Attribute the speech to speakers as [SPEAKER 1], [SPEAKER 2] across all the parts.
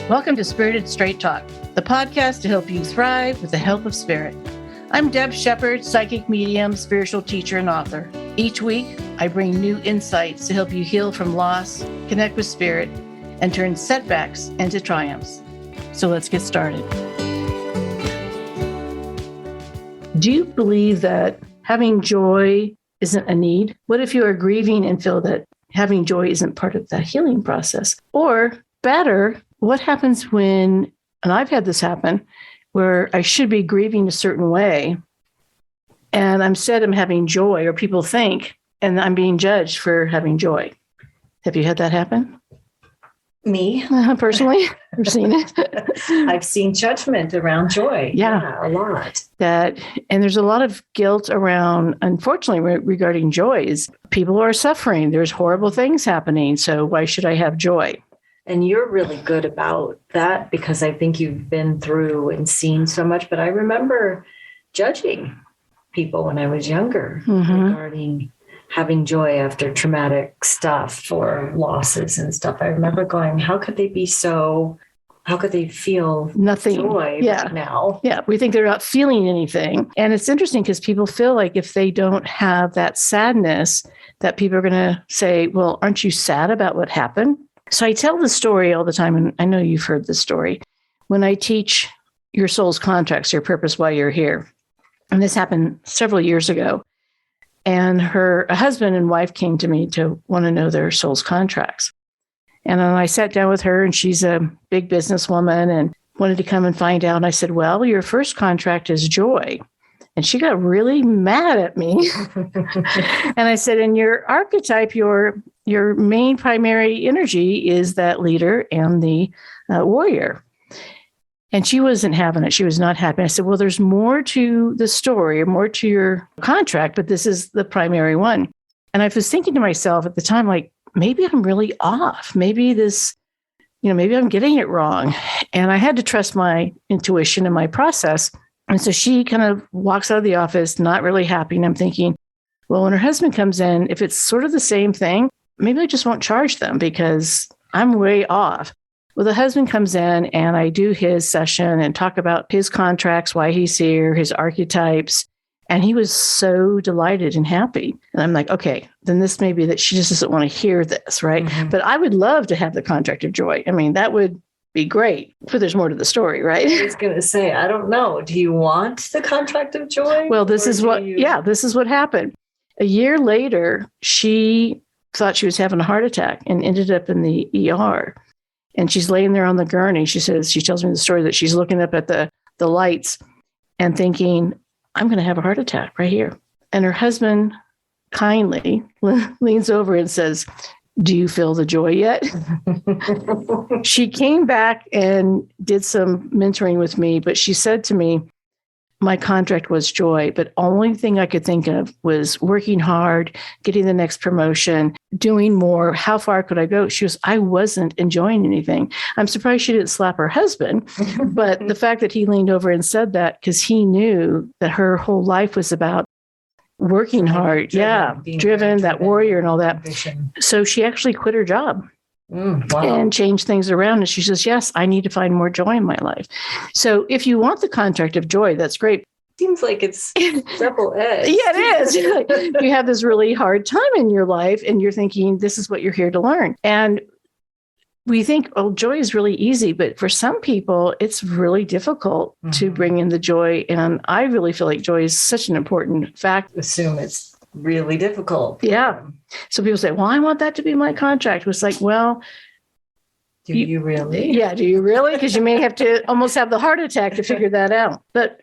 [SPEAKER 1] Welcome to Spirited Straight Talk, the podcast to help you thrive with the help of spirit. I'm Deb Shepard, psychic medium, spiritual teacher, and author. Each week, I bring new insights to help you heal from loss, connect with spirit, and turn setbacks into triumphs. So let's get started. Do you believe that having joy isn't a need? What if you are grieving and feel that having joy isn't part of that healing process? Or better, what happens when, and I've had this happen, where I should be grieving a certain way, and instead I'm having joy, or people think, and I'm being judged for having joy. Have you had that happen?
[SPEAKER 2] Me?
[SPEAKER 1] Personally? I've seen it.
[SPEAKER 2] I've seen judgment around joy.
[SPEAKER 1] Yeah,
[SPEAKER 2] a lot.
[SPEAKER 1] And there's a lot of guilt around, unfortunately, regarding joys. People are suffering. There's horrible things happening. So why should I have joy?
[SPEAKER 2] And you're really good about that because I think you've been through and seen so much. But I remember judging people when I was younger regarding having joy after traumatic stuff or losses and stuff. I remember going, how could they feel
[SPEAKER 1] nothing
[SPEAKER 2] joy right now?
[SPEAKER 1] Yeah, we think they're not feeling anything. And it's interesting because people feel like if they don't have that sadness, that people are going to say, well, aren't you sad about what happened? So I tell the story all the time, and I know you've heard this story. When I teach your soul's contracts, your purpose, why you're here, and this happened several years ago, and a husband and wife came to me to want to know their soul's contracts. And then I sat down with her, and she's a big businesswoman and wanted to come and find out. And I said, well, your first contract is joy. And she got really mad at me. And I said, in your archetype, your main primary energy is that leader and the warrior. And she wasn't having it. She was not happy. I said, well, there's more to the story, or more to your contract, but this is the primary one. And I was thinking to myself at the time, like, maybe I'm really off. Maybe maybe I'm getting it wrong. And I had to trust my intuition and my process. And so she kind of walks out of the office, not really happy. And I'm thinking, well, when her husband comes in, if it's sort of the same thing, maybe I just won't charge them because I'm way off. Well, the husband comes in and I do his session and talk about his contracts, why he's here, his archetypes. And he was so delighted and happy. And I'm like, okay, then this may be that she just doesn't want to hear this, right? Mm-hmm. But I would love to have the contract of joy. I mean, that would be great, but there's more to the story, right?
[SPEAKER 2] I was going to say, I don't know. Do you want the contract of joy?
[SPEAKER 1] Well, this is what happened. A year later, she thought she was having a heart attack and ended up in the ER. And she's laying there on the gurney. She tells me the story that she's looking up at the lights and thinking, I'm going to have a heart attack right here. And her husband kindly leans over and says, do you feel the joy yet? She came back and did some mentoring with me, but she said to me, my contract was joy, but only thing I could think of was working hard, getting the next promotion, doing more. How far could I go? She goes, I wasn't enjoying anything. I'm surprised she didn't slap her husband, but the fact that he leaned over and said that, because he knew that her whole life was about working hard, driven, that warrior and all that. Ambition. So she actually quit her job and changed things around. And she says, yes, I need to find more joy in my life. So if you want the contract of joy, that's great.
[SPEAKER 2] Seems like it's double-edged.
[SPEAKER 1] Yeah, it is. You have this really hard time in your life and you're thinking, this is what you're here to learn. And we think, oh, joy is really easy, but for some people, it's really difficult to bring in the joy. And I really feel like joy is such an important fact.
[SPEAKER 2] Assume it's really difficult.
[SPEAKER 1] Yeah. So people say, well, I want that to be my contract. It's like, well,
[SPEAKER 2] do you really?
[SPEAKER 1] Yeah, do you really? Because you may have to almost have the heart attack to figure that out. But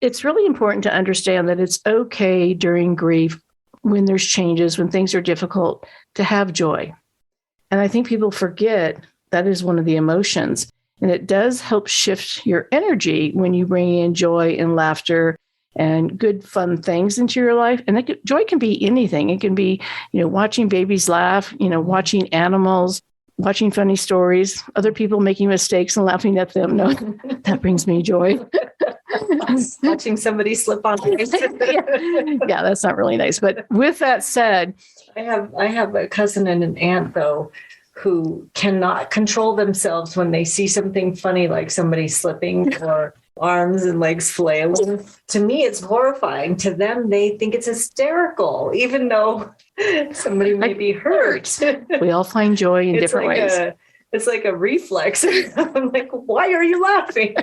[SPEAKER 1] it's really important to understand that it's okay during grief, when there's changes, when things are difficult, to have joy. And I think people forget that is one of the emotions. And it does help shift your energy when you bring in joy and laughter and good, fun things into your life. And joy can be anything. It can be, watching babies laugh, watching animals, watching funny stories, other people making mistakes and laughing at them. No, that brings me joy.
[SPEAKER 2] Watching somebody slip on ice.
[SPEAKER 1] Yeah, that's not really nice. But with that said,
[SPEAKER 2] I have a cousin and an aunt, though, who cannot control themselves when they see something funny, like somebody slipping or arms and legs flailing. To me, it's horrifying. To them, they think it's hysterical, even though somebody may be hurt.
[SPEAKER 1] We all find joy in different ways.
[SPEAKER 2] It's like a reflex. I'm like, why are you laughing?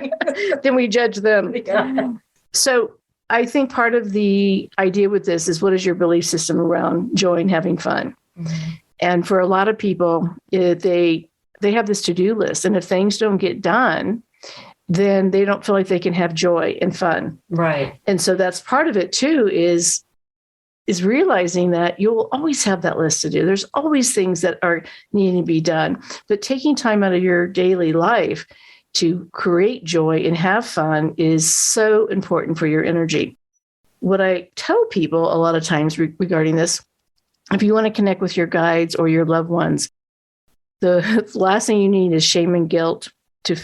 [SPEAKER 1] Then we judge them.
[SPEAKER 2] Yeah.
[SPEAKER 1] So I think part of the idea with this is, what is your belief system around joy and having fun? Mm-hmm. And for a lot of people, they have this to-do list. And if things don't get done, then they don't feel like they can have joy and fun.
[SPEAKER 2] Right.
[SPEAKER 1] And so that's part of it too, is realizing that you'll always have that list to do. There's always things that are needing to be done. But taking time out of your daily life to create joy and have fun is so important for your energy. What I tell people a lot of times regarding this, if you want to connect with your guides or your loved ones, the last thing you need is shame and guilt to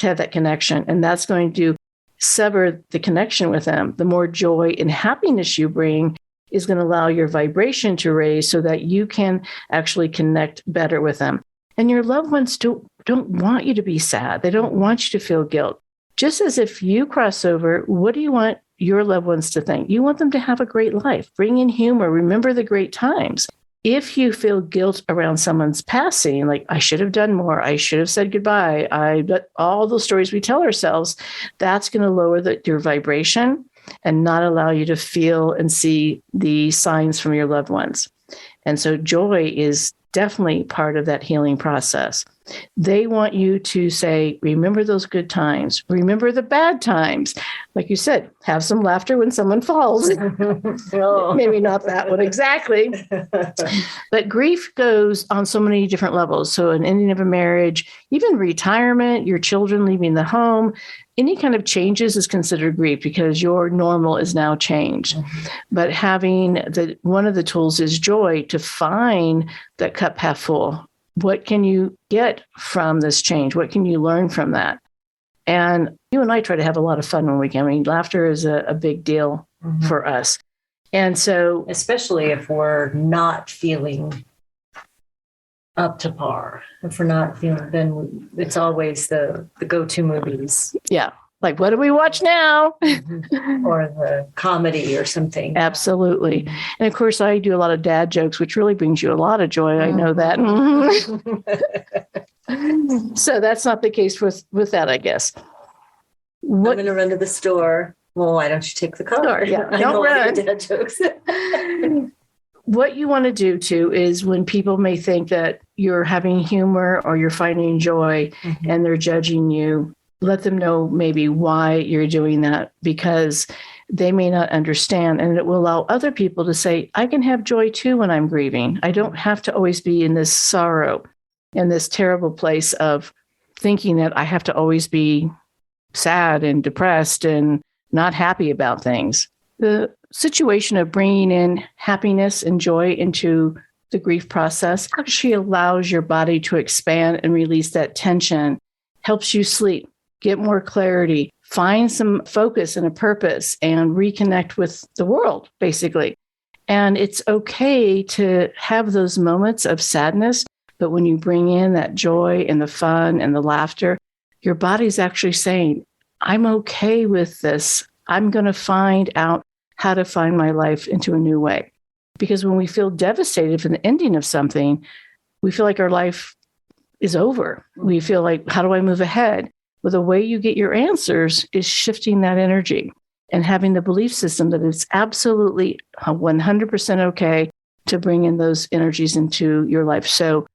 [SPEAKER 1] have that connection. And that's going to sever the connection with them. The more joy and happiness you bring is going to allow your vibration to raise so that you can actually connect better with them. And your loved ones don't want you to be sad. They don't want you to feel guilt. Just as if you cross over, what do you want your loved ones to think? You want them to have a great life. Bring in humor. Remember the great times. If you feel guilt around someone's passing, like, I should have done more, I should have said goodbye, all those stories we tell ourselves, that's going to lower your vibration and not allow you to feel and see the signs from your loved ones. And so joy is definitely part of that healing process. They want you to say, remember those good times, remember the bad times. Like you said, have some laughter when someone falls.
[SPEAKER 2] Oh.
[SPEAKER 1] Maybe not that one exactly. But grief goes on so many different levels. So an ending of a marriage, even retirement, your children leaving the home, any kind of changes is considered grief because your normal is now changed. Mm-hmm. But having one of the tools is joy, to find that cup half full. What can you get from this change? What can you learn from that? And you and I try to have a lot of fun when we can. I mean, laughter is a big deal for us. And so,
[SPEAKER 2] especially if we're not feeling up to par, if we're not feeling, then it's always the go-to movies.
[SPEAKER 1] Yeah. Like, what do we watch now?
[SPEAKER 2] Or the comedy or something.
[SPEAKER 1] Absolutely. And of course, I do a lot of dad jokes, which really brings you a lot of joy. I know that. So that's not the case with that, I guess.
[SPEAKER 2] I'm going to run to the store. Well, why don't you take the car?
[SPEAKER 1] Yeah, don't run.
[SPEAKER 2] Dad jokes.
[SPEAKER 1] What you want to do too is, when people may think that you're having humor or you're finding joy and they're judging you, let them know maybe why you're doing that, because they may not understand. And it will allow other people to say, I can have joy too when I'm grieving. I don't have to always be in this sorrow, in this terrible place of thinking that I have to always be sad and depressed and not happy about things. The situation of bringing in happiness and joy into the grief process actually allows your body to expand and release that tension, helps you sleep, get more clarity, find some focus and a purpose, and reconnect with the world, basically. And it's okay to have those moments of sadness, but when you bring in that joy and the fun and the laughter, your body's actually saying, I'm okay with this. I'm going to find out how to find my life into a new way. Because when we feel devastated for the ending of something, we feel like our life is over. We feel like, how do I move ahead? Well, the way you get your answers is shifting that energy and having the belief system that it's absolutely 100% okay to bring in those energies into your life. So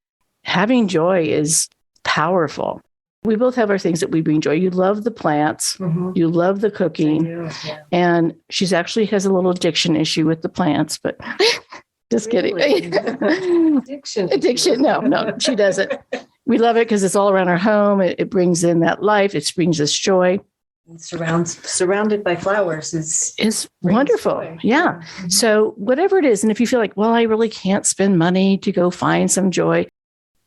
[SPEAKER 1] having joy is powerful. We both have our things that we bring joy. You love the plants. You love the cooking.
[SPEAKER 2] Yeah.
[SPEAKER 1] And she's actually has a little addiction issue with the plants, but just
[SPEAKER 2] Really?
[SPEAKER 1] kidding. Addiction. No, she doesn't. We love it because it's all around our home. It brings in that life. It brings us joy.
[SPEAKER 2] Surrounded by flowers is
[SPEAKER 1] wonderful.
[SPEAKER 2] Joy.
[SPEAKER 1] Yeah. So whatever it is, and if you feel like, well, I really can't spend money to go find some joy,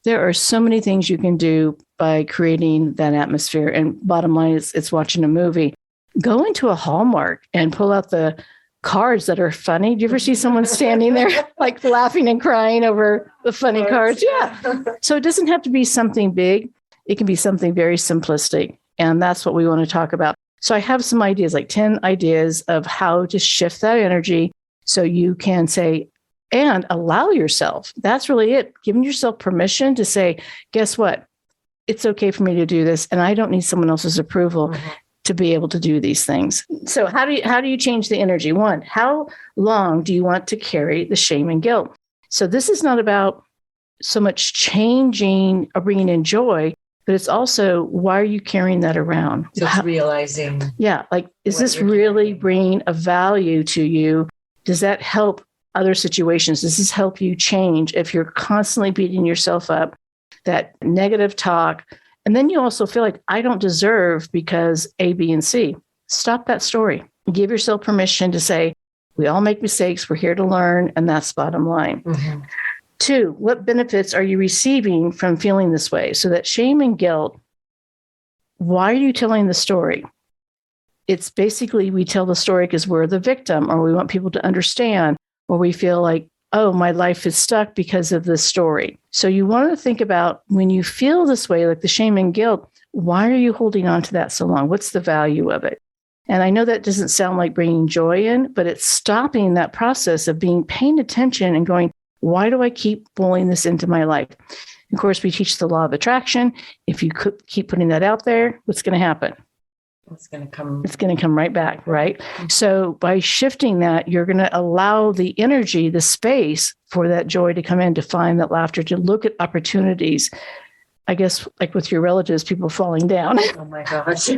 [SPEAKER 1] there are so many things you can do by creating that atmosphere. And bottom line is, it's watching a movie. Go into a Hallmark and pull out the cards that are funny. Do you ever see someone standing there like laughing and crying over the funny cards? Yeah. So it doesn't have to be something big. It can be something very simplistic. And that's what we want to talk about. So I have some ideas, like 10 ideas of how to shift that energy so you can say, and allow yourself. That's really it. Giving yourself permission to say, guess what? It's okay for me to do this. And I don't need someone else's approval to be able to do these things. So how do you change the energy? One, how long do you want to carry the shame and guilt? So this is not about so much changing or bringing in joy, but it's also, why are you carrying that around?
[SPEAKER 2] So it's realizing.
[SPEAKER 1] Yeah. Like, is this really bringing a value to you? Does that help other situations? Does this help you change if you're constantly beating yourself up, that negative talk? And then you also feel like, I don't deserve because A, B, and C. Stop that story. Give yourself permission to say, we all make mistakes. We're here to learn. And that's bottom line. Two, what benefits are you receiving from feeling this way? So that shame and guilt, why are you telling the story? It's basically, we tell the story because we're the victim, or we want people to understand, or we feel like, oh, my life is stuck because of this story. So you want to think about, when you feel this way, like the shame and guilt, why are you holding on to that so long? What's the value of it? And I know that doesn't sound like bringing joy in, but it's stopping that process of paying attention and going, why do I keep pulling this into my life? Of course, we teach the law of attraction. If you could keep putting that out there, what's going to happen?
[SPEAKER 2] It's going
[SPEAKER 1] to come right back, right? So by shifting that, you're going to allow the energy, the space for that joy to come in, to find that laughter, to look at opportunities. I guess, like with your relatives, people falling down.
[SPEAKER 2] Oh my gosh. I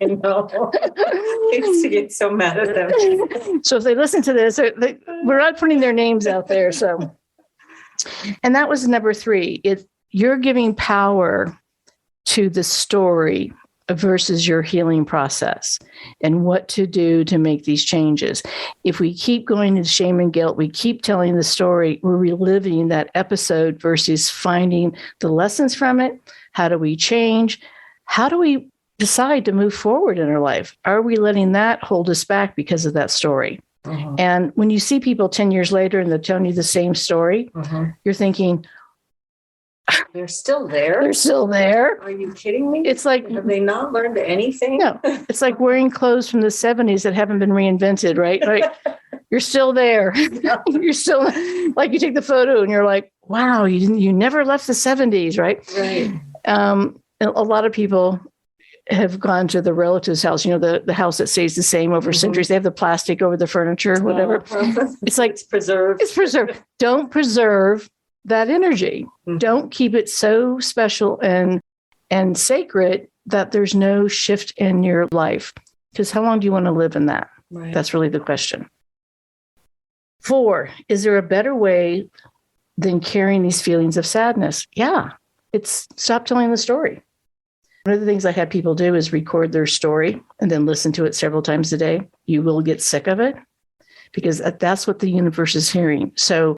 [SPEAKER 2] know. I used to get so mad at them.
[SPEAKER 1] So if they listen to this, we're not putting their names out there. So, and that was number 3. You're giving power to the story versus your healing process and what to do to make these changes. If we keep going to shame and guilt, we keep telling the story, we're reliving that episode versus finding the lessons from it. How do we change? How do we decide to move forward in our life? Are we letting that hold us back because of that story? And when you see people 10 years later and they're telling you the same story, you're thinking,
[SPEAKER 2] they're still there.
[SPEAKER 1] They're still there.
[SPEAKER 2] Are you kidding me?
[SPEAKER 1] It's like,
[SPEAKER 2] have they not learned anything?
[SPEAKER 1] No, it's like wearing clothes from the 70s that haven't been reinvented, right? Like, you're still there. You're still, like, you take the photo and you're like, wow, you never left the 70s, right?
[SPEAKER 2] Right.
[SPEAKER 1] A lot of people have gone to the relative's house, the house that stays the same over centuries. They have the plastic over the furniture, whatever. It's like,
[SPEAKER 2] it's preserved.
[SPEAKER 1] It's preserved. Don't preserve that energy. Don't keep it so special and sacred that there's no shift in your life. Because how long do you want to live in that?
[SPEAKER 2] Right.
[SPEAKER 1] That's really the question. 4, is there a better way than carrying these feelings of sadness? Yeah, it's stop telling the story. One of the things I had people do is record their story and then listen to it several times a day. You will get sick of it because that's what the universe is hearing. So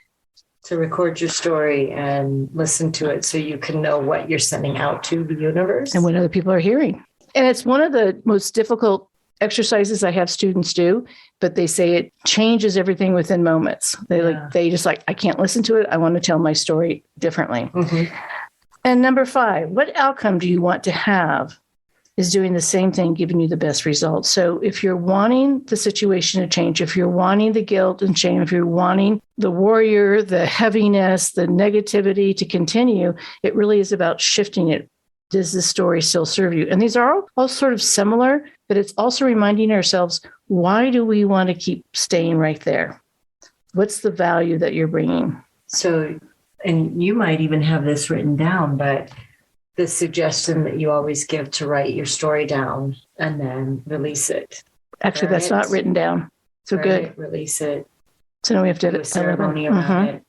[SPEAKER 2] to record your story and listen to it so you can know what you're sending out to the universe.
[SPEAKER 1] And what other people are hearing. And it's one of the most difficult exercises I have students do, but they say it changes everything within moments. They just I can't listen to it. I want to tell my story differently. And number 5, what outcome do you want to have is doing the same thing, giving you the best results. So if you're wanting the situation to change, if you're wanting the guilt and shame, if you're wanting the warrior, the heaviness, the negativity to continue, it really is about shifting it. Does this story still serve you? And these are all sort of similar, but it's also reminding ourselves, why do we want to keep staying right there? What's the value that you're bringing?
[SPEAKER 2] So, and you might even have this written down, but the suggestion that you always give to write your story down and then release it.
[SPEAKER 1] Actually, that's not written down. So good.
[SPEAKER 2] Release it.
[SPEAKER 1] So now we have to
[SPEAKER 2] do a ceremony around it.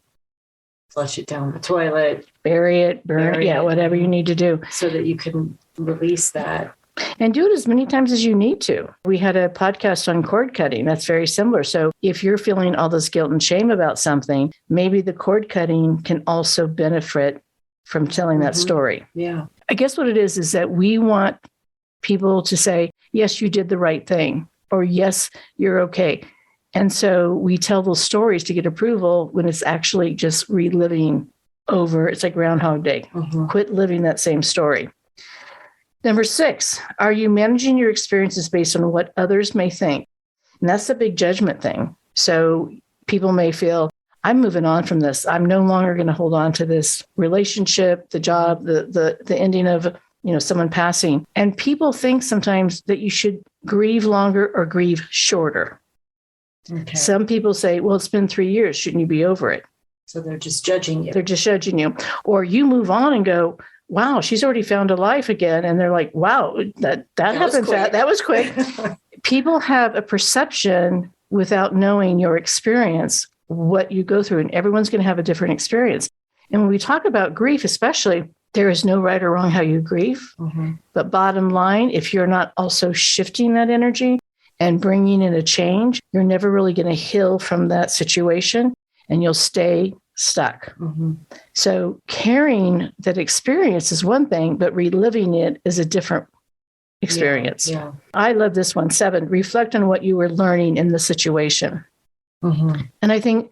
[SPEAKER 2] Flush it down the toilet.
[SPEAKER 1] Bury it, burn it. Whatever you need to do.
[SPEAKER 2] So that you can release that.
[SPEAKER 1] And do it as many times as you need to. We had a podcast on cord cutting. That's very similar. So if you're feeling all this guilt and shame about something, maybe the cord cutting can also benefit from telling that story.
[SPEAKER 2] Yeah.
[SPEAKER 1] I guess what it is that we want people to say, yes, you did the right thing, or yes, you're okay. And so we tell those stories to get approval when it's actually just reliving over. It's like Groundhog Day. Quit living that same story. Number 6, are you managing your experiences based on what others may think? And that's the big judgment thing. So people may feel, I'm moving on from this. I'm no longer going to hold on to this relationship, the job, the ending of, someone passing. And people think sometimes that you should grieve longer or grieve shorter.
[SPEAKER 2] Okay.
[SPEAKER 1] Some people say, well, it's been 3 years. Shouldn't you be over it?
[SPEAKER 2] So they're just judging you.
[SPEAKER 1] They're just judging you. Or you move on and go, wow, she's already found a life again. And they're like, wow, that happened fast. That was quick. People have a perception without knowing your experience, what you go through, and everyone's going to have a different experience. And when we talk about grief, especially, there is no right or wrong how you grieve. But bottom line, if you're not also shifting that energy and bringing in a change, you're never really going to heal from that situation, and you'll stay stuck. So carrying that experience is one thing, but reliving it is a different experience.
[SPEAKER 2] Yeah.
[SPEAKER 1] I love this one. 7, reflect on what you were learning in the situation. And I think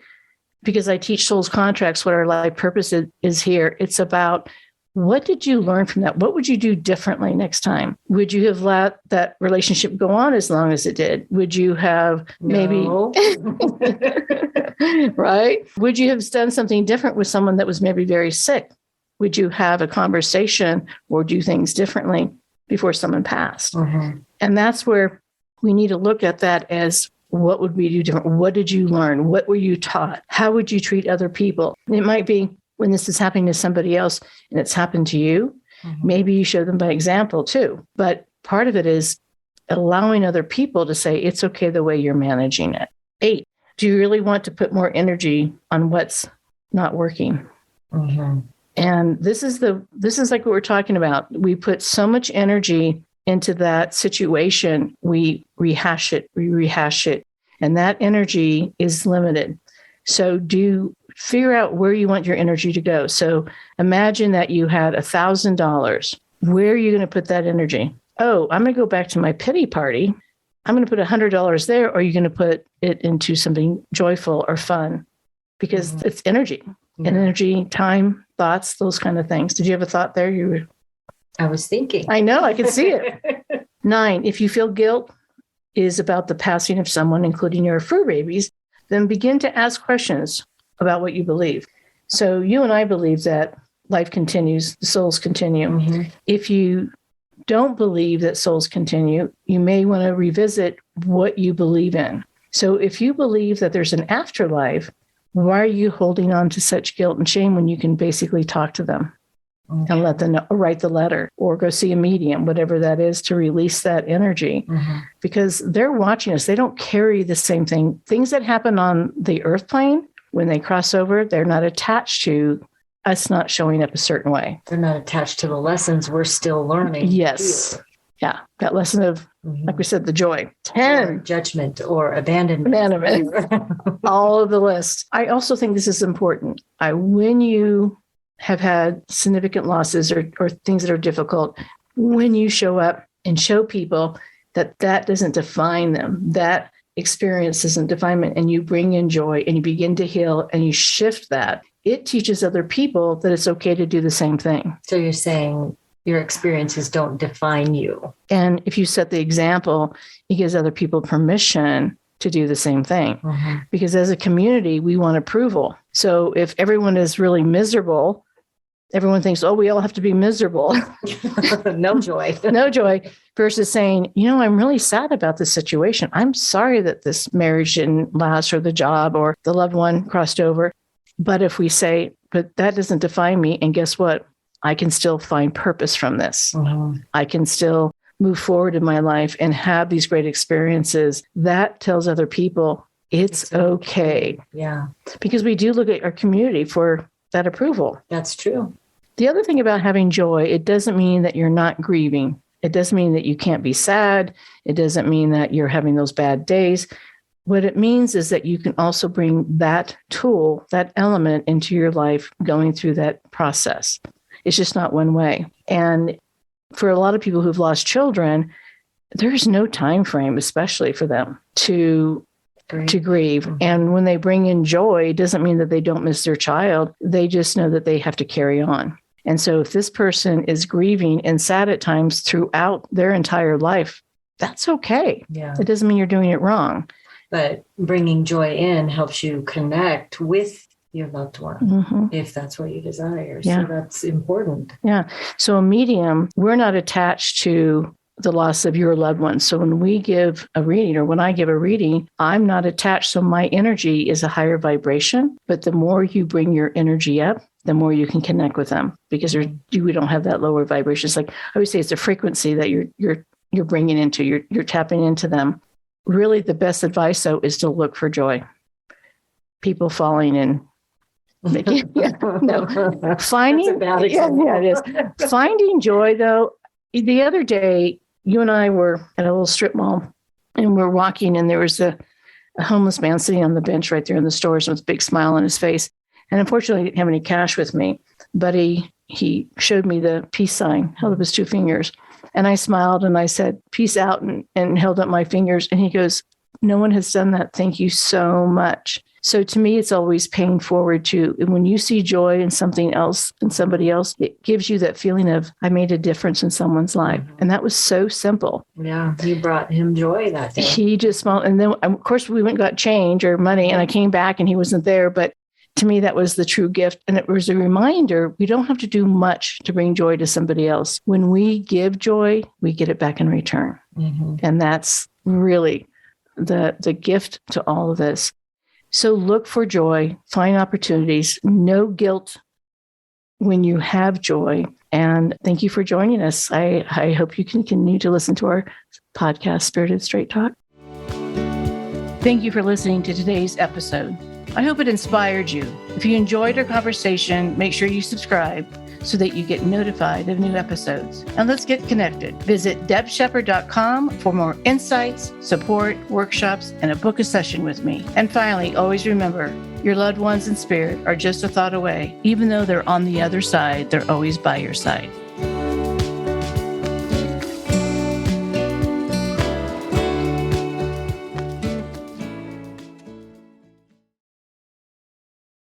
[SPEAKER 1] because I teach souls contracts, what our life purpose is here, it's about, what did you learn from that? What would you do differently next time? Would you have let that relationship go on as long as it did? Would you have maybe, right? Would you have done something different with someone that was maybe very sick? Would you have a conversation or do things differently before someone passed? And that's where we need to look at that as, what would we do different? What did you learn? What were you taught? How would you treat other people? It might be when this is happening to somebody else and it's happened to you, maybe you show them by example too. But part of it is allowing other people to say, it's okay the way you're managing it. 8, do you really want to put more energy on what's not working? And this is like what we're talking about. We put so much energy into that situation, we rehash it, and that energy is limited. So figure out where you want your energy to go. So imagine that you had $1,000. Where are you going to put that energy? Oh, I'm going to go back to my pity party. I'm going to put $100 there, or are you going to put it into something joyful or fun? Because it's energy, energy, time, thoughts, those kind of things. Did you have a thought there?
[SPEAKER 2] I was thinking.
[SPEAKER 1] I know, I can see it. 9, if you feel guilt is about the passing of someone, including your fur babies, then begin to ask questions about what you believe. So you and I believe that life continues, the souls continue. If you don't believe that souls continue, you may want to revisit what you believe in. So if you believe that there's an afterlife, why are you holding on to such guilt and shame when you can basically talk to them and let them know, or write the letter or go see a medium, whatever that is, to release that energy? Because they're watching us. They don't carry the same thing. Things that happen on the earth plane, when they cross over, they're not attached to us not showing up a certain way.
[SPEAKER 2] They're not attached to the lessons we're still learning.
[SPEAKER 1] Yes. Here. Yeah. That lesson of, like we said, the joy. 10.
[SPEAKER 2] Or judgment or abandonment.
[SPEAKER 1] All of the list. I also think this is important. When you have had significant losses or things that are difficult, when you show up and show people that doesn't define them, that experience doesn't define it, and you bring in joy and you begin to heal and you shift that, it teaches other people that it's okay to do the same thing.
[SPEAKER 2] So you're saying your experiences don't define you.
[SPEAKER 1] And if you set the example, it gives other people permission to do the same thing. Because as a community, we want approval. So if everyone is really miserable, everyone thinks, oh, we all have to be miserable.
[SPEAKER 2] No joy.
[SPEAKER 1] No joy. Versus saying, I'm really sad about this situation. I'm sorry that this marriage didn't last, or the job, or the loved one crossed over. But if we say, but that doesn't define me, and guess what? I can still find purpose from this. I can still move forward in my life and have these great experiences. That tells other people it's okay.
[SPEAKER 2] Yeah.
[SPEAKER 1] Because we do look at our community for that approval.
[SPEAKER 2] That's true.
[SPEAKER 1] The other thing about having joy, it doesn't mean that you're not grieving. It doesn't mean that you can't be sad. It doesn't mean that you're having those bad days. What it means is that you can also bring that tool, that element into your life going through that process. It's just not one way. And for a lot of people who've lost children, there's no time frame, especially for them, to to grieve. And when they bring in joy, it doesn't mean that they don't miss their child. They just know that they have to carry on. And so if this person is grieving and sad at times throughout their entire life, that's okay.
[SPEAKER 2] Yeah.
[SPEAKER 1] It doesn't mean you're doing it wrong.
[SPEAKER 2] But bringing joy in helps you connect with your loved one, if that's what you desire.
[SPEAKER 1] Yeah.
[SPEAKER 2] So that's important.
[SPEAKER 1] Yeah. So a medium, we're not attached to the loss of your loved one. So when we give a reading, or when I give a reading, I'm not attached. So my energy is a higher vibration. But the more you bring your energy up, the more you can connect with them, because we don't have that lower vibration. It's like I always say, it's a frequency that you're bringing into, you're tapping into them. Really, the best advice though is to look for joy. People falling in. Finding,
[SPEAKER 2] it
[SPEAKER 1] is. Finding joy though. The other day, you and I were at a little strip mall, and we're walking, and there was a homeless man sitting on the bench right there in the stores with a big smile on his face. And unfortunately, he didn't have any cash with me, but he showed me the peace sign, held up his 2 fingers. And I smiled and I said, peace out, and held up my fingers. And he goes, no one has done that. Thank you so much. So to me, it's always paying forward to, and when you see joy in something else and somebody else, it gives you that feeling of, I made a difference in someone's life. And that was so simple.
[SPEAKER 2] Yeah, you brought him joy that day.
[SPEAKER 1] He just smiled. And then, of course, we went and got change or money, and I came back and he wasn't there. But to me, that was the true gift. And it was a reminder, we don't have to do much to bring joy to somebody else. When we give joy, we get it back in return. And that's really the gift to all of this. So look for joy, find opportunities, no guilt when you have joy. And thank you for joining us. I hope you can continue to listen to our podcast, Spirited Straight Talk. Thank you for listening to today's episode. I hope it inspired you. If you enjoyed our conversation, make sure you subscribe so that you get notified of new episodes. And let's get connected. Visit debshepard.com for more insights, support, workshops, and a book a session with me. And finally, always remember, your loved ones in spirit are just a thought away. Even though they're on the other side, they're always by your side.